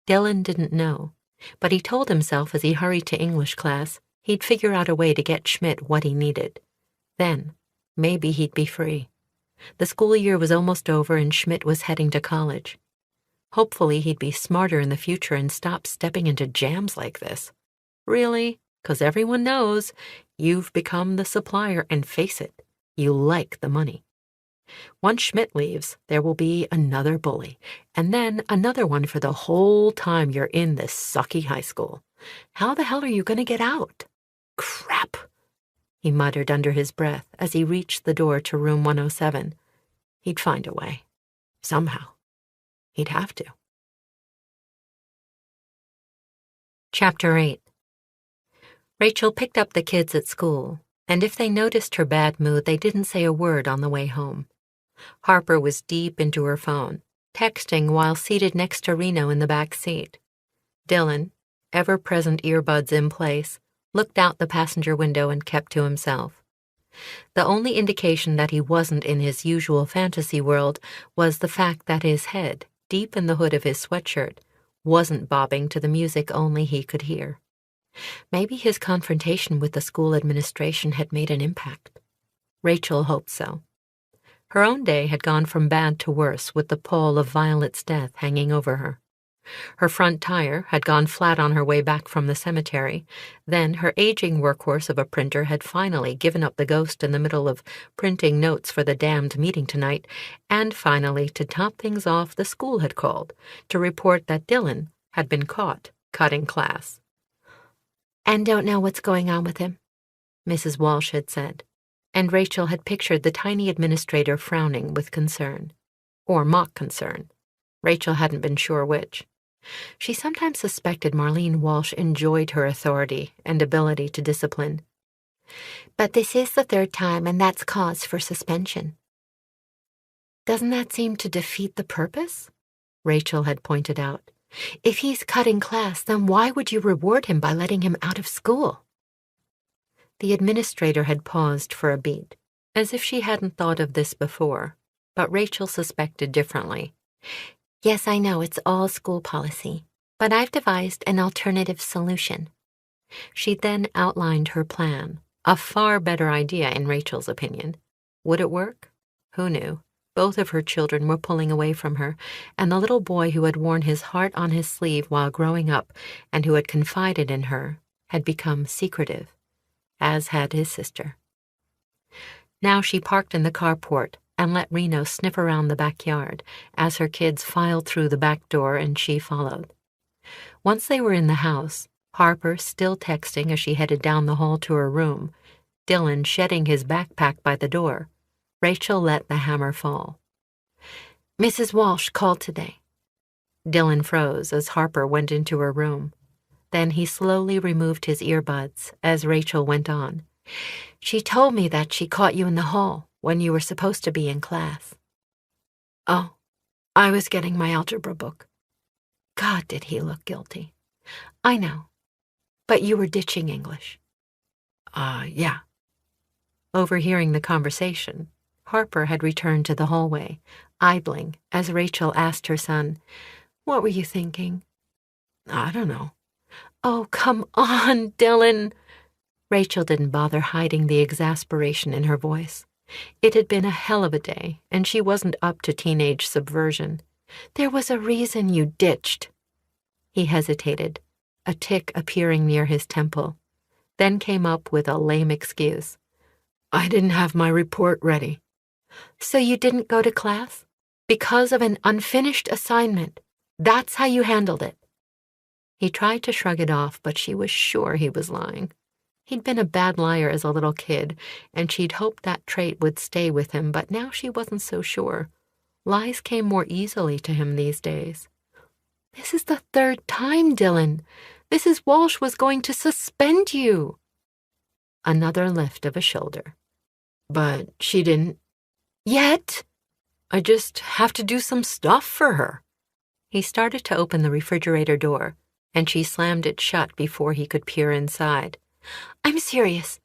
Dylan didn't know, but he told himself as he hurried to English class he'd figure out a way to get Schmidt what he needed. Then, maybe he'd be free. The school year was almost over and Schmidt was heading to college. Hopefully he'd be smarter in the future and stop stepping into jams like this. Really, 'cause everyone knows you've become the supplier, and face it, you like the money. Once Schmidt leaves, there will be another bully, and then another one for the whole time you're in this sucky high school. How the hell are you going to get out? Crap, he muttered under his breath as he reached the door to room 107. He'd find a way. Somehow. He'd have to. Chapter 8. Rachel picked up the kids at school, and if they noticed her bad mood, they didn't say a word on the way home. Harper was deep into her phone, texting while seated next to Reno in the back seat. Dylan, ever-present earbuds in place, looked out the passenger window and kept to himself. The only indication that he wasn't in his usual fantasy world was the fact that his head, deep in the hood of his sweatshirt, wasn't bobbing to the music only he could hear. Maybe his confrontation with the school administration had made an impact. Rachel hoped so. Her own day had gone from bad to worse with the pall of Violet's death hanging over her. Her front tire had gone flat on her way back from the cemetery. Then her aging workhorse of a printer had finally given up the ghost in the middle of printing notes for the damned meeting tonight. And finally, to top things off, the school had called to report that Dylan had been caught cutting class. "And don't know what's going on with him," Mrs. Walsh had said, and Rachel had pictured the tiny administrator frowning with concern. Or mock concern. Rachel hadn't been sure which. She sometimes suspected Marlene Walsh enjoyed her authority and ability to discipline. "But this is the third time, and that's cause for suspension." "Doesn't that seem to defeat the purpose?" Rachel had pointed out. "If he's cutting class, then why would you reward him by letting him out of school?" The administrator had paused for a beat, as if she hadn't thought of this before, but Rachel suspected differently. "Yes, I know it's all school policy, but I've devised an alternative solution." She then outlined her plan, a far better idea in Rachel's opinion. Would it work? Who knew? Both of her children were pulling away from her, and the little boy who had worn his heart on his sleeve while growing up and who had confided in her had become secretive, as had his sister. Now she parked in the carport and let Reno sniff around the backyard as her kids filed through the back door and she followed. Once they were in the house, Harper still texting as she headed down the hall to her room, Dylan shedding his backpack by the door, Rachel let the hammer fall. "Mrs. Walsh called today." Dylan froze as Harper went into her room. Then he slowly removed his earbuds as Rachel went on. "She told me that she caught you in the hall when you were supposed to be in class." "Oh, I was getting my algebra book." God, did he look guilty. "I know, but you were ditching English." Yeah." Overhearing the conversation, Harper had returned to the hallway, idling as Rachel asked her son, "What were you thinking?" "I don't know." "Oh, come on, Dylan." Rachel didn't bother hiding the exasperation in her voice. It had been a hell of a day, and she wasn't up to teenage subversion. "There was a reason you ditched." He hesitated, a tick appearing near his temple, then came up with a lame excuse. "I didn't have my report ready." "So you didn't go to class? Because of an unfinished assignment? That's how you handled it?" He tried to shrug it off, but she was sure he was lying. He'd been a bad liar as a little kid, and she'd hoped that trait would stay with him, but now she wasn't so sure. Lies came more easily to him these days. "This is the third time, Dylan. Mrs. Walsh was going to suspend you." Another lift of a shoulder. "But she didn't." "Yet?" "I just have to do some stuff for her." He started to open the refrigerator door, and she slammed it shut before he could peer inside. "I'm serious.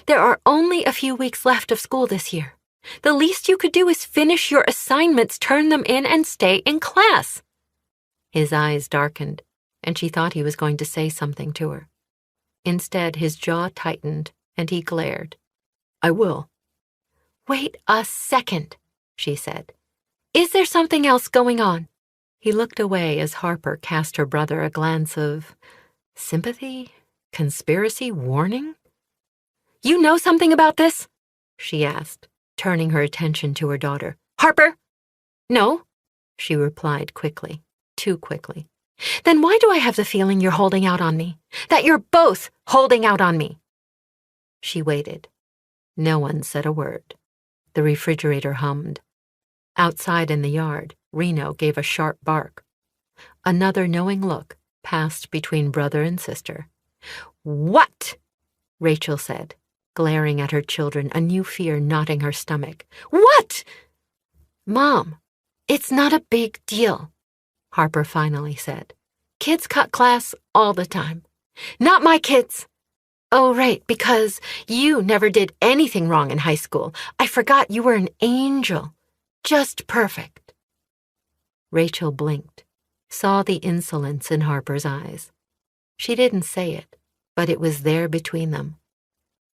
There are only a few weeks left of school this year. The least you could do is finish your assignments, turn them in, and stay in class." His eyes darkened, and she thought he was going to say something to her. Instead, his jaw tightened, and he glared. "I will." "Wait a second," she said. "Is there something else going on?" He looked away as Harper cast her brother a glance of sympathy, conspiracy, warning. "You know something about this?" she asked, turning her attention to her daughter. "Harper?" "No," she replied quickly, too quickly. "Then why do I have the feeling you're holding out on me? That you're both holding out on me?" She waited. No one said a word. The refrigerator hummed. Outside in the yard, Reno gave a sharp bark. Another knowing look passed between brother and sister. "What?" Rachel said, glaring at her children, a new fear knotting her stomach. "What?" "Mom, it's not a big deal," Harper finally said. "Kids cut class all the time. Not my kids. Oh, right, because you never did anything wrong in high school. I forgot you were an angel. Just perfect." Rachel blinked, saw the insolence in Harper's eyes. She didn't say it, but it was there between them.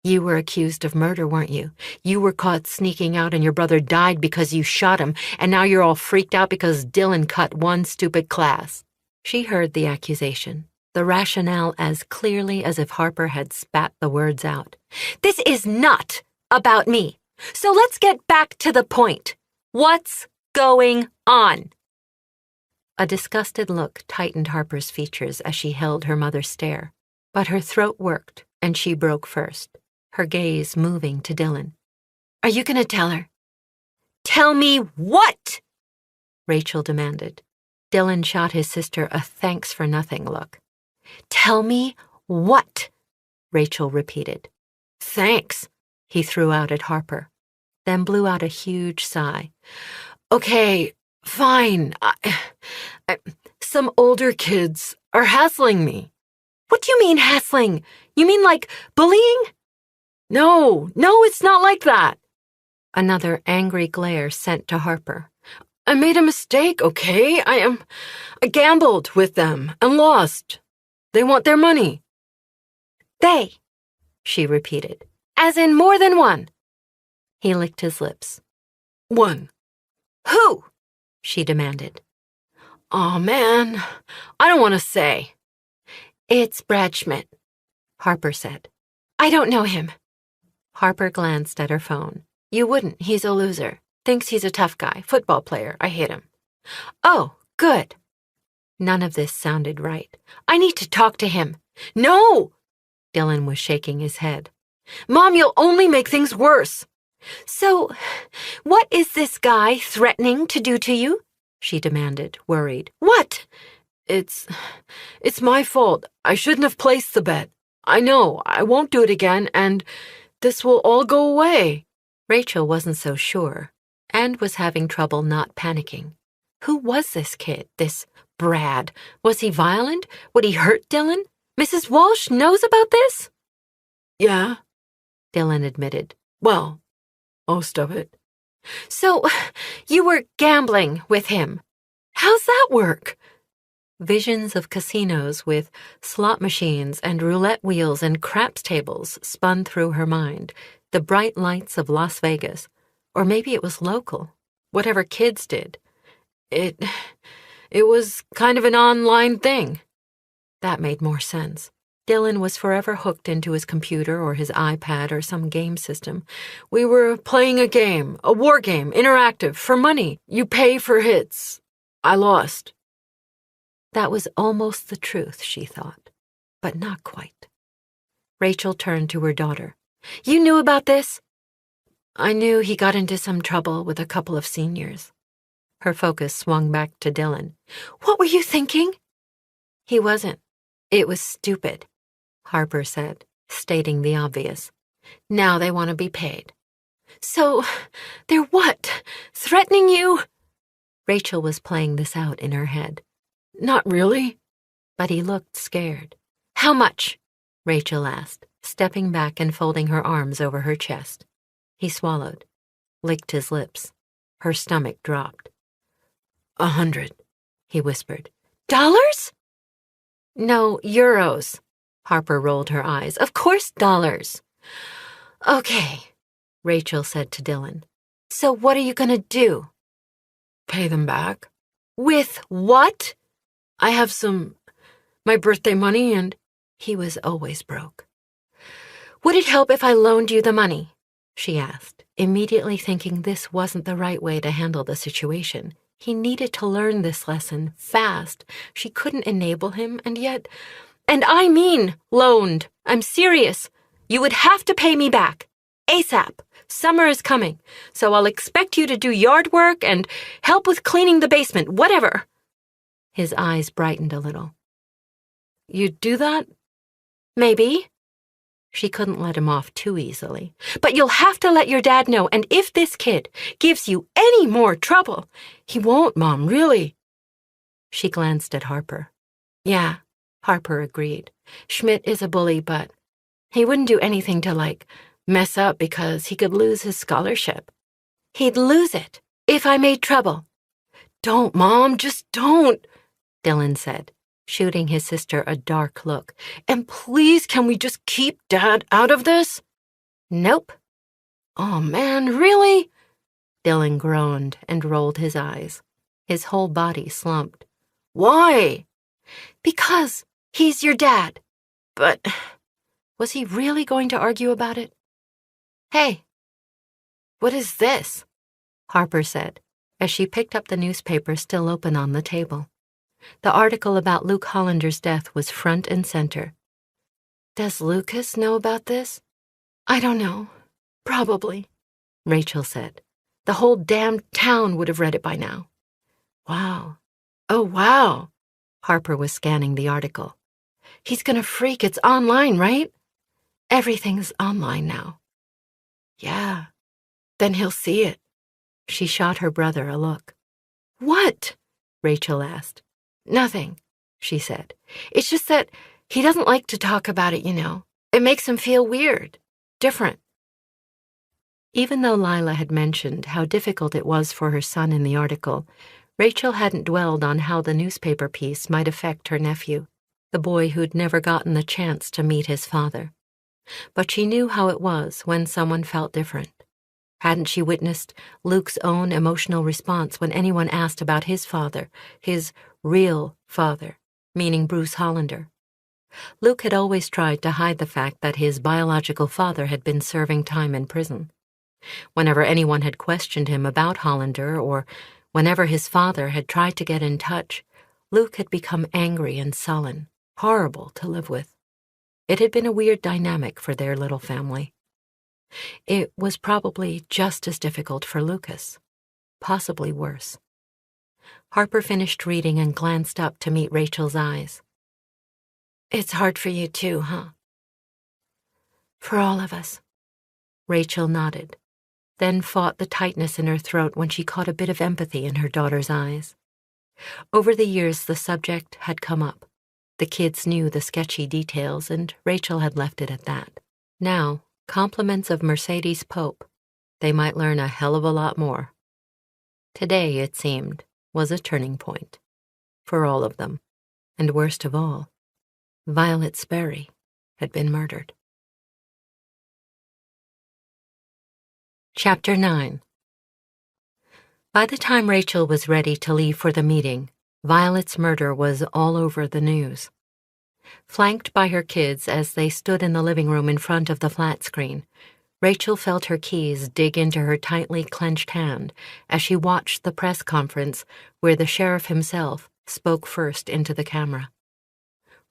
"You were accused of murder, weren't you? You were caught sneaking out and your brother died because you shot him, and now you're all freaked out because Dylan cut one stupid class." She heard the accusation, the rationale as clearly as if Harper had spat the words out. "This is not about me. So let's get back to the point. What's going on?" A disgusted look tightened Harper's features as she held her mother's stare, but her throat worked, and she broke first, her gaze moving to Dylan. "Are you going to tell her?" "Tell me what?" Rachel demanded. Dylan shot his sister a thanks-for-nothing look. "Tell me what?" Rachel repeated. "Thanks," he threw out at Harper, then blew out a huge sigh. "Okay, fine. Some older kids are hassling me." "What do you mean hassling? You mean like bullying?" No, it's not like that." Another angry glare sent to Harper. "I made a mistake, okay? I gambled with them and lost. They want their money." "They," she repeated, "as in more than one." He licked his lips. "One." "Who?" she demanded. "Aw, man, I don't want to say." "It's Brad Schmidt," Harper said. "I don't know him." Harper glanced at her phone. "You wouldn't. He's a loser. Thinks he's a tough guy. Football player. I hate him." "Oh, good." None of this sounded right. "I need to talk to him." "No!" Dylan was shaking his head. "Mom, you'll only make things worse." "So, what is this guy threatening to do to you?" she demanded, worried. "What?" It's my fault. I shouldn't have placed the bet. I know. I won't do it again, and this will all go away." Rachel wasn't so sure, and was having trouble not panicking. Who was this kid, this Brad? Was he violent? Would he hurt Dylan? Mrs. Walsh knows about this? "Yeah," Dylan admitted. "Well, most of it." "So, you were gambling with him. How's that work?" Visions of casinos with slot machines and roulette wheels and craps tables spun through her mind, the bright lights of Las Vegas. Or maybe it was local, whatever kids did. It was kind of an online thing. That made more sense. Dylan was forever hooked into his computer or his iPad or some game system. "We were playing a game, a war game, interactive, for money. You pay for hits. I lost." That was almost the truth, she thought, but not quite. Rachel turned to her daughter. "You knew about this?" "I knew he got into some trouble with a couple of seniors." Her focus swung back to Dylan. "What were you thinking?" "He wasn't. It was stupid," Harper said, stating the obvious. "Now they want to be paid." "So, they're what? Threatening you?" Rachel was playing this out in her head. "Not really." But he looked scared. "How much?" Rachel asked, stepping back and folding her arms over her chest. He swallowed, licked his lips. Her stomach dropped. "100, he whispered. "Dollars?" No, euros. Harper rolled her eyes. Of course, dollars. Okay, Rachel said to Dylan. So what are you going to do? Pay them back. With what? I have my birthday money, and he was always broke. Would it help if I loaned you the money? She asked, immediately thinking this wasn't the right way to handle the situation. He needed to learn this lesson fast. She couldn't enable him, and yet... And I mean loaned. I'm serious. You would have to pay me back. ASAP. Summer is coming, so I'll expect you to do yard work and help with cleaning the basement, whatever. His eyes brightened a little. You'd do that? Maybe. She couldn't let him off too easily. But you'll have to let your dad know, and if this kid gives you any more trouble... He won't, Mom, really. She glanced at Harper. Yeah, Harper agreed. Schmidt is a bully, but he wouldn't do anything to, mess up because he could lose his scholarship. He'd lose it if I made trouble. Don't, Mom, just don't, Dylan said, shooting his sister a dark look. And please, can we just keep Dad out of this? Nope. Oh, man, really? Dylan groaned and rolled his eyes. His whole body slumped. Why? Because he's your dad. But was he really going to argue about it? Hey, what is this? Harper said, as she picked up the newspaper still open on the table. The article about Luke Hollander's death was front and center. Does Lucas know about this? I don't know. Probably, Rachel said. The whole damn town would have read it by now. Wow. Oh, wow. Harper was scanning the article. He's gonna freak. It's online, right? Everything's online now. Yeah. Then he'll see it. She shot her brother a look. What? Rachel asked. Nothing, she said. It's just that he doesn't like to talk about it, you know. It makes him feel weird, different. Even though Lila had mentioned how difficult it was for her son in the article, Rachel hadn't dwelled on how the newspaper piece might affect her nephew, the boy who'd never gotten the chance to meet his father. But she knew how it was when someone felt different. Hadn't she witnessed Luke's own emotional response when anyone asked about his father, his real father, meaning Bruce Hollander? Luke had always tried to hide the fact that his biological father had been serving time in prison. Whenever anyone had questioned him about Hollander, or whenever his father had tried to get in touch, Luke had become angry and sullen, horrible to live with. It had been a weird dynamic for their little family. It was probably just as difficult for Lucas, possibly worse. Harper finished reading and glanced up to meet Rachel's eyes. It's hard for you too, huh? For all of us. Rachel nodded, then fought the tightness in her throat when she caught a bit of empathy in her daughter's eyes. Over the years, the subject had come up. The kids knew the sketchy details, and Rachel had left it at that. Now, compliments of Mercedes Pope, they might learn a hell of a lot more. Today, it seemed, was a turning point. For all of them. And worst of all, Violet Sperry had been murdered. Chapter 9. By the time Rachel was ready to leave for the meeting, Violet's murder was all over the news. Flanked by her kids as they stood in the living room in front of the flat screen, Rachel felt her keys dig into her tightly clenched hand as she watched the press conference where the sheriff himself spoke first into the camera.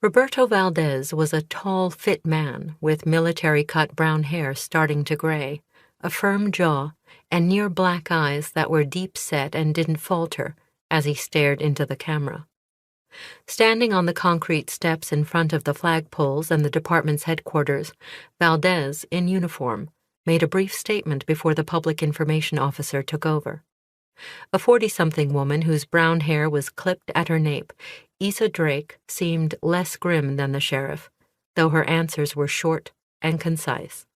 Roberto Valdez was a tall, fit man with military-cut brown hair starting to gray, a firm jaw, and near black eyes that were deep-set and didn't falter as he stared into the camera. Standing on the concrete steps in front of the flagpoles and the department's headquarters, Valdez, in uniform, made a brief statement before the public information officer took over. A 40-something woman whose brown hair was clipped at her nape, Isa Drake, seemed less grim than the sheriff, though her answers were short and concise.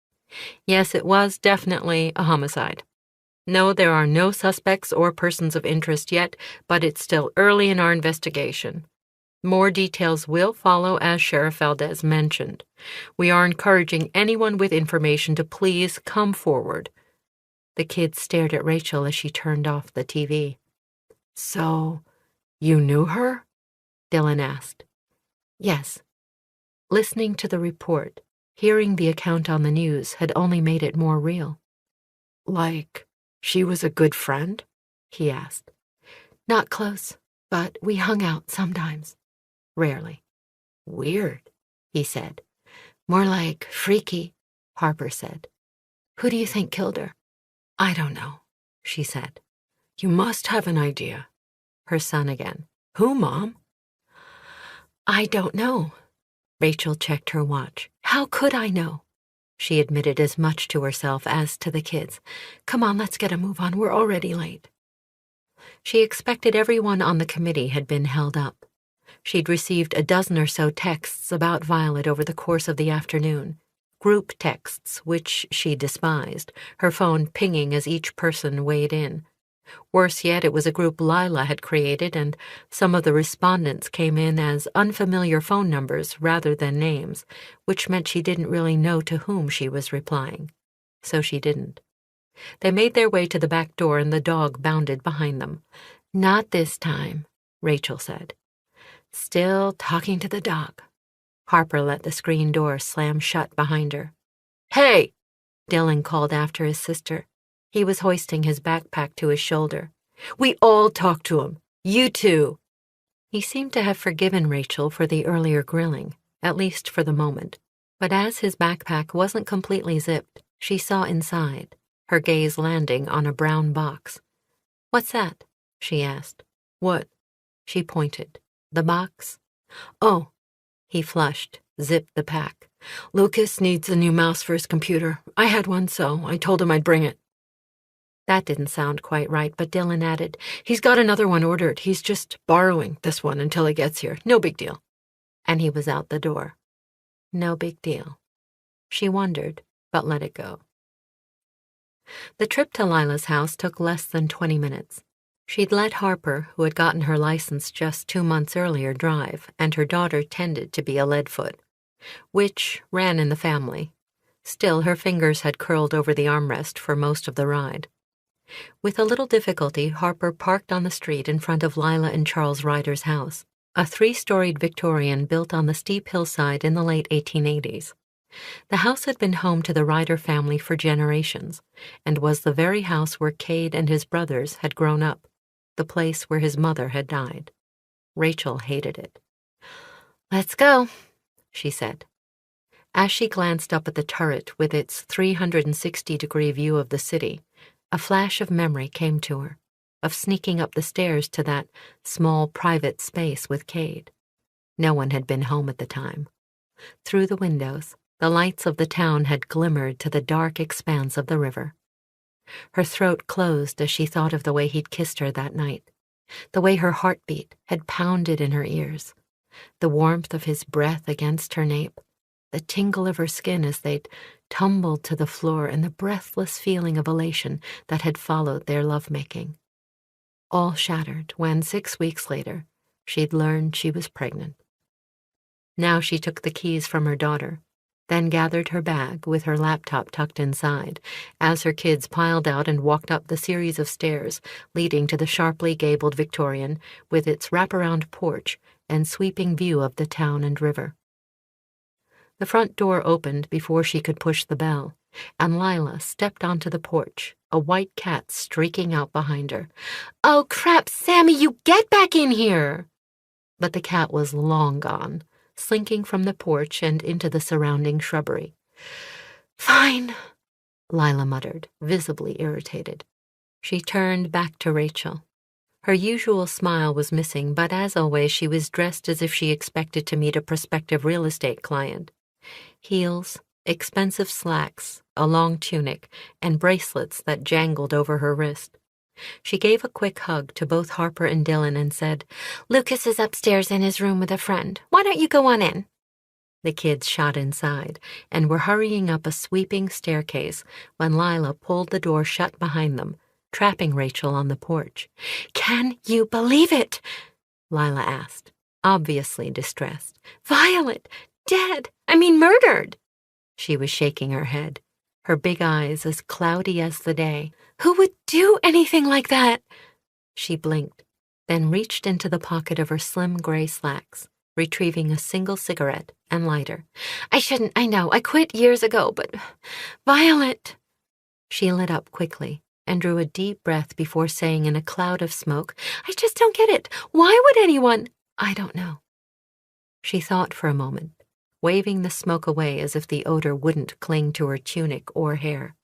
Yes, it was definitely a homicide. No, there are no suspects or persons of interest yet, but it's still early in our investigation. More details will follow, as Sheriff Valdez mentioned. We are encouraging anyone with information to please come forward." The kids stared at Rachel as she turned off the TV. "So, you knew her?" Dylan asked. "Yes." Listening to the report, hearing the account on the news had only made it more real. "Like, she was a good friend?" he asked. "Not close, but we hung out sometimes. Rarely." "Weird," he said. "More like freaky," Harper said. "Who do you think killed her?" "I don't know," she said. "You must have an idea." Her son again. "Who, Mom?" "I don't know." Rachel checked her watch. "How could I know?" She admitted as much to herself as to the kids. "Come on, let's get a move on. We're already late." She expected everyone on the committee had been held up. She'd received a dozen or so texts about Violet over the course of the afternoon. Group texts, which she despised, her phone pinging as each person weighed in. Worse yet, it was a group Lila had created, and some of the respondents came in as unfamiliar phone numbers rather than names, which meant she didn't really know to whom she was replying. So she didn't. They made their way to the back door, and the dog bounded behind them. "Not this time," Rachel said. "Still talking to the dog." Harper let the screen door slam shut behind her. "Hey!" Dylan called after his sister. He was hoisting his backpack to his shoulder. "We all talked to him. You too." He seemed to have forgiven Rachel for the earlier grilling, at least for the moment. But as his backpack wasn't completely zipped, she saw inside, her gaze landing on a brown box. "What's that?" she asked. "What?" She pointed. "The box?" "Oh." He flushed, zipped the pack. "Lucas needs a new mouse for his computer. I had one, so I told him I'd bring it." That didn't sound quite right, but Dylan added, "He's got another one ordered. He's just borrowing this one until he gets here. No big deal." And he was out the door. No big deal. She wondered, but let it go. The trip to Lila's house took less than 20 minutes. She'd let Harper, who had gotten her license just 2 months earlier, drive, and her daughter tended to be a leadfoot, which ran in the family. Still, her fingers had curled over the armrest for most of the ride. With a little difficulty, Harper parked on the street in front of Lila and Charles Ryder's house, a 3-storied Victorian built on the steep hillside in the late 1880s. The house had been home to the Ryder family for generations, and was the very house where Cade and his brothers had grown up, the place where his mother had died. Rachel hated it. "Let's go," she said. As she glanced up at the turret with its 360-degree view of the city, a flash of memory came to her, of sneaking up the stairs to that small private space with Cade. No one had been home at the time. Through the windows, the lights of the town had glimmered to the dark expanse of the river. Her throat closed as she thought of the way he'd kissed her that night, the way her heartbeat had pounded in her ears, the warmth of his breath against her nape, the tingle of her skin as they'd tumbled to the floor, and the breathless feeling of elation that had followed their lovemaking. All shattered when, 6 weeks later, she'd learned she was pregnant. Now she took the keys from her daughter, then gathered her bag with her laptop tucked inside, as her kids piled out and walked up the series of stairs leading to the sharply gabled Victorian with its wraparound porch and sweeping view of the town and river. The front door opened before she could push the bell, and Lila stepped onto the porch, a white cat streaking out behind her. "Oh, crap, Sammy, you get back in here!" But the cat was long gone, slinking from the porch and into the surrounding shrubbery. "Fine," Lila muttered, visibly irritated. She turned back to Rachel. Her usual smile was missing, but as always she was dressed as if she expected to meet a prospective real estate client. Heels, expensive slacks, a long tunic, and bracelets that jangled over her wrist. She gave a quick hug to both Harper and Dylan and said, "Lucas is upstairs in his room with a friend. Why don't you go on in?" The kids shot inside and were hurrying up a sweeping staircase when Lila pulled the door shut behind them, trapping Rachel on the porch. "Can you believe it?" Lila asked. obviously distressed. "Violet! Dead! I mean murdered!" She was shaking her head, her big eyes as cloudy as the day. "Who would do anything like that?" She blinked, then reached into the pocket of her slim gray slacks, retrieving a single cigarette and lighter. "I shouldn't, I know. I quit years ago, but Violet." She lit up quickly and drew a deep breath before saying in a cloud of smoke, "I just don't get it. Why would anyone? I don't know." She thought for a moment, waving the smoke away as if the odor wouldn't cling to her tunic or hair.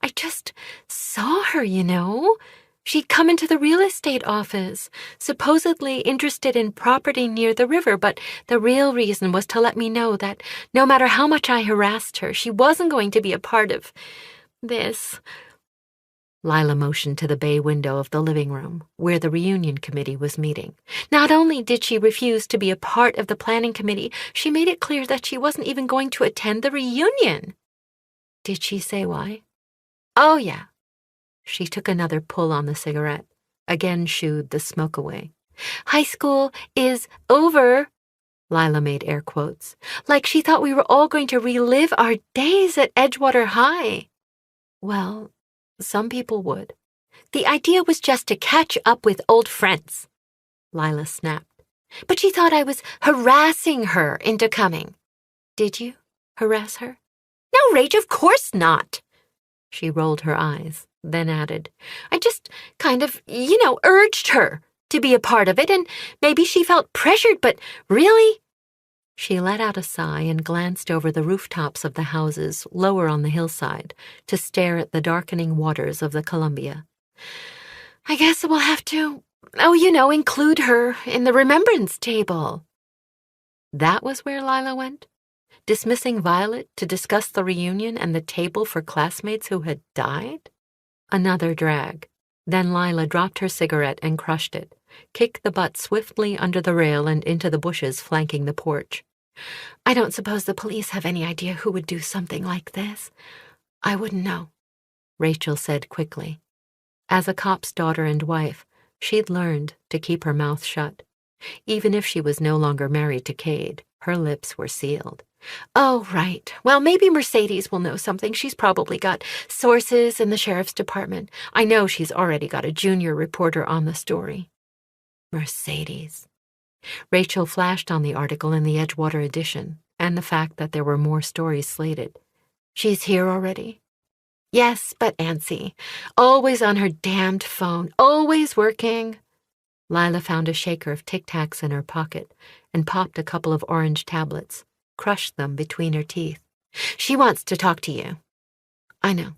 "I just saw her, you know. She'd come into the real estate office, supposedly interested in property near the river, but the real reason was to let me know that no matter how much I harassed her, she wasn't going to be a part of this." Lila motioned to the bay window of the living room, where the reunion committee was meeting. "Not only did she refuse to be a part of the planning committee, she made it clear that she wasn't even going to attend the reunion." "Did she say why?" "Oh, yeah." She took another pull on the cigarette, again shooed the smoke away. "High school is over." Lila made air quotes. "Like she thought we were all going to relive our days at Edgewater High." "Well, some people would." "The idea was just to catch up with old friends," Lila snapped. "But she thought I was harassing her into coming." "Did you harass her?" "No, Rach, of course not." She rolled her eyes, then added, "I just kind of, urged her to be a part of it, and maybe she felt pressured, but really—" She let out a sigh and glanced over the rooftops of the houses lower on the hillside to stare at the darkening waters of the Columbia. "I guess we'll have to, include her in the remembrance table." That was where Lila went? Dismissing Violet to discuss the reunion and the table for classmates who had died? Another drag. Then Lila dropped her cigarette and crushed it, kicked the butt swiftly under the rail and into the bushes flanking the porch. "I don't suppose the police have any idea who would do something like this. I wouldn't know," Rachel said quickly. As a cop's daughter and wife, she'd learned to keep her mouth shut. Even if she was no longer married to Cade, her lips were sealed. "Oh, right. Well, maybe Mercedes will know something. She's probably got sources in the sheriff's department. I know she's already got a junior reporter on the story." Mercedes. Rachel flashed on the article in the Edgewater edition and the fact that there were more stories slated. "She's here already?" "Yes, but antsy. Always on her damned phone. Always working." Lila found a shaker of Tic Tacs in her pocket and popped a couple of orange tablets, crushed them between her teeth. "She wants to talk to you." "I know.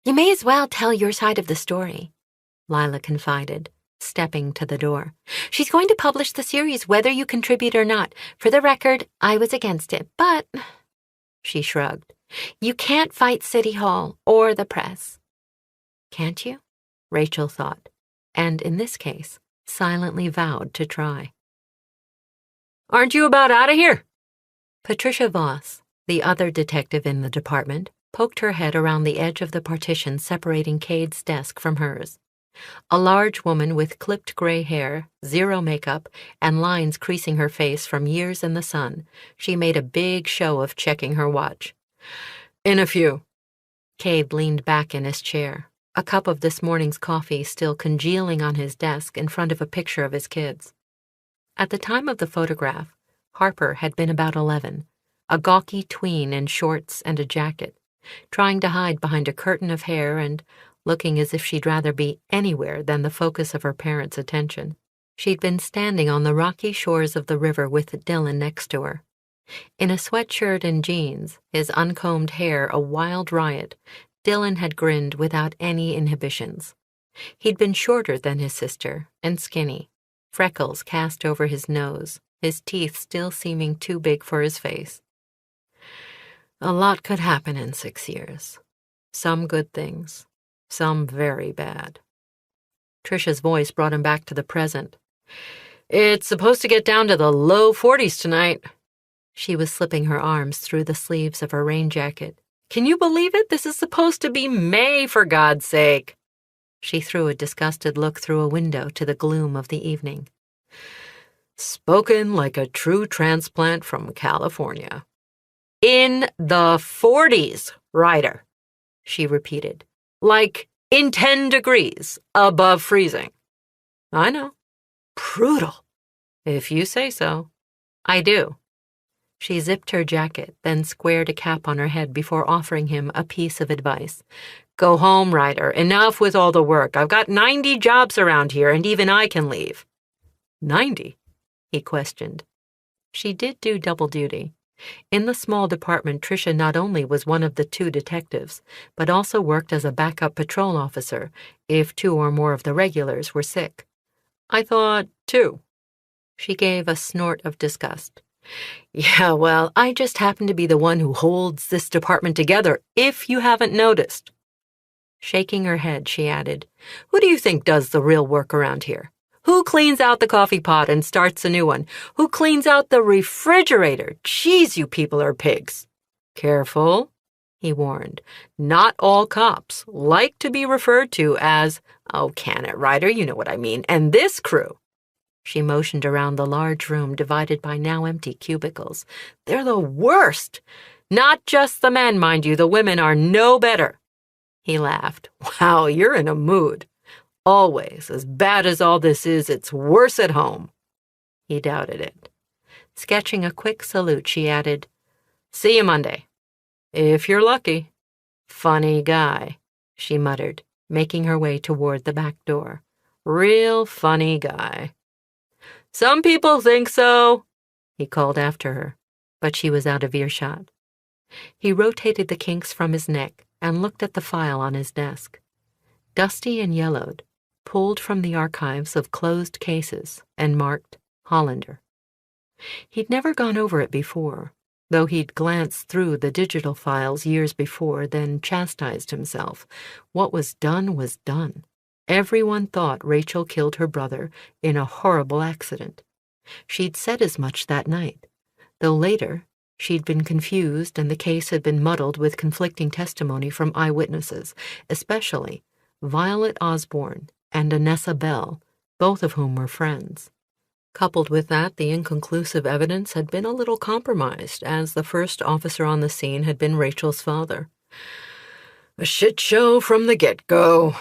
You may as well tell your side of the story," Lila confided, stepping to the door. "She's going to publish the series whether you contribute or not. For the record, I was against it, but—" She shrugged. "You can't fight City Hall or the press." "Can't you?" Rachel thought, and in this case, silently vowed to try. "Aren't you about out of here?" Patricia Voss, the other detective in the department, poked her head around the edge of the partition separating Cade's desk from hers. A large woman with clipped gray hair, zero makeup, and lines creasing her face from years in the sun, she made a big show of checking her watch. "In a few." Cade leaned back in his chair, a cup of this morning's coffee still congealing on his desk in front of a picture of his kids. At the time of the photograph, Harper had been about 11, a gawky tween in shorts and a jacket, trying to hide behind a curtain of hair and looking as if she'd rather be anywhere than the focus of her parents' attention. She'd been standing on the rocky shores of the river with Dylan next to her. In a sweatshirt and jeans, his uncombed hair a wild riot, Dylan had grinned without any inhibitions. He'd been shorter than his sister and skinny, freckles cast over his nose, his teeth still seeming too big for his face. A lot could happen in 6 years. Some good things, some very bad. Trisha's voice brought him back to the present. "It's supposed to get down to the low 40s tonight." She was slipping her arms through the sleeves of her rain jacket. "Can you believe it? This is supposed to be May, for God's sake." She threw a disgusted look through a window to the gloom of the evening. Spoken like a true transplant from California. In the 40s, Ryder, she repeated. Like in 10 degrees above freezing. I know. Brutal. If you say so. I do. She zipped her jacket, then squared a cap on her head before offering him a piece of advice. Go home, Ryder. Enough with all the work. I've got 90 jobs around here, and even I can leave. 90? He questioned. She did do double duty. In the small department, Tricia not only was one of the 2 detectives, but also worked as a backup patrol officer if 2 or more of the regulars were sick. I thought 2. She gave a snort of disgust. Yeah, well, I just happen to be the one who holds this department together, if you haven't noticed. Shaking her head, she added, Who do you think does the real work around here? Who cleans out the coffee pot and starts a new one? Who cleans out the refrigerator? Jeez, you people are pigs. Careful, he warned. Not all cops like to be referred to as, oh, can it, Ryder, you know what I mean, and this crew. She motioned around the large room divided by now empty cubicles. They're the worst. Not just the men, mind you, the women are no better. He laughed. Wow, you're in a mood. Always, as bad as all this is, it's worse at home. He doubted it. Sketching a quick salute, she added, See you Monday. If you're lucky. Funny guy, she muttered, making her way toward the back door. Real funny guy. Some people think so, he called after her, but she was out of earshot. He rotated the kinks from his neck and looked at the file on his desk. Dusty and yellowed, pulled from the archives of closed cases and marked Hollander. He'd never gone over it before, though he'd glanced through the digital files years before, then chastised himself. What was done was done. Everyone thought Rachel killed her brother in a horrible accident. She'd said as much that night, though later she'd been confused and the case had been muddled with conflicting testimony from eyewitnesses, especially Violet Osborne and Anessa Bell, both of whom were friends. Coupled with that, the inconclusive evidence had been a little compromised, as the first officer on the scene had been Rachel's father. A shit show from the get-go,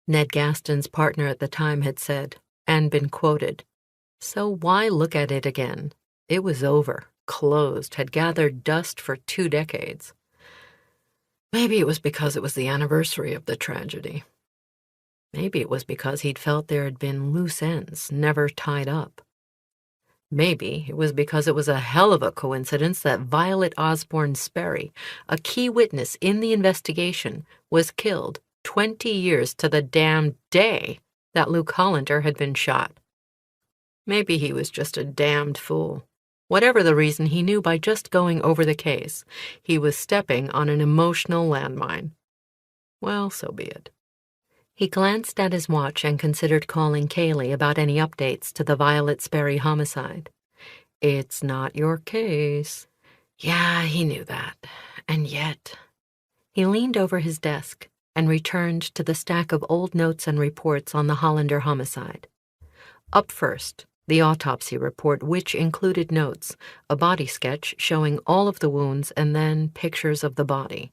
Ned Gaston's partner at the time had said, and been quoted. So why look at it again? It was over, closed, had gathered dust for 2 decades. Maybe it was because it was the anniversary of the tragedy. Maybe it was because he'd felt there had been loose ends, never tied up. Maybe it was because it was a hell of a coincidence that Violet Osborne Sperry, a key witness in the investigation, was killed 20 years to the damn day that Luke Hollander had been shot. Maybe he was just a damned fool. Whatever the reason, he knew by just going over the case, he was stepping on an emotional landmine. Well, so be it. He glanced at his watch and considered calling Kaylee about any updates to the Violet Sperry homicide. It's not your case. Yeah, he knew that. And yet... He leaned over his desk and returned to the stack of old notes and reports on the Hollander homicide. Up first, the autopsy report, which included notes, a body sketch showing all of the wounds, and then pictures of the body.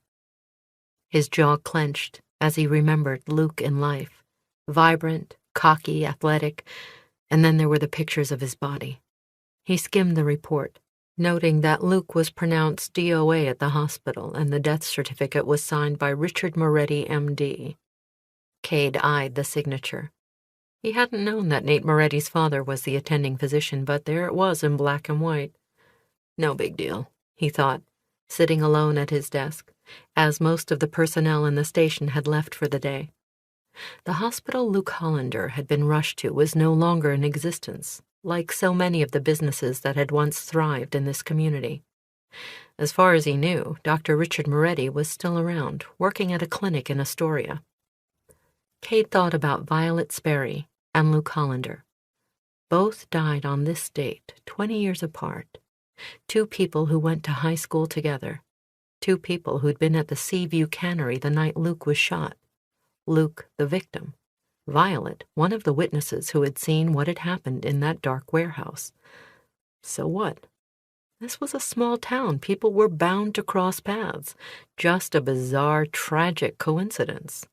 His jaw clenched as he remembered Luke in life, vibrant, cocky, athletic, and then there were the pictures of his body. He skimmed the report, noting that Luke was pronounced DOA at the hospital and the death certificate was signed by Richard Moretti, M.D. Cade eyed the signature. He hadn't known that Nate Moretti's father was the attending physician, but there it was in black and white. No big deal, he thought, sitting alone at his desk, as most of the personnel in the station had left for the day. The hospital Luke Hollander had been rushed to was no longer in existence, like so many of the businesses that had once thrived in this community. As far as he knew, Dr. Richard Moretti was still around, working at a clinic in Astoria. Cade thought about Violet Sperry and Luke Hollander. Both died on this date, 20 years apart. 2 people who went to high school together. 2 people who'd been at the Seaview Cannery the night Luke was shot. Luke, the victim. Violet, one of the witnesses who had seen what had happened in that dark warehouse. So what? This was a small town. People were bound to cross paths. Just a bizarre, tragic coincidence.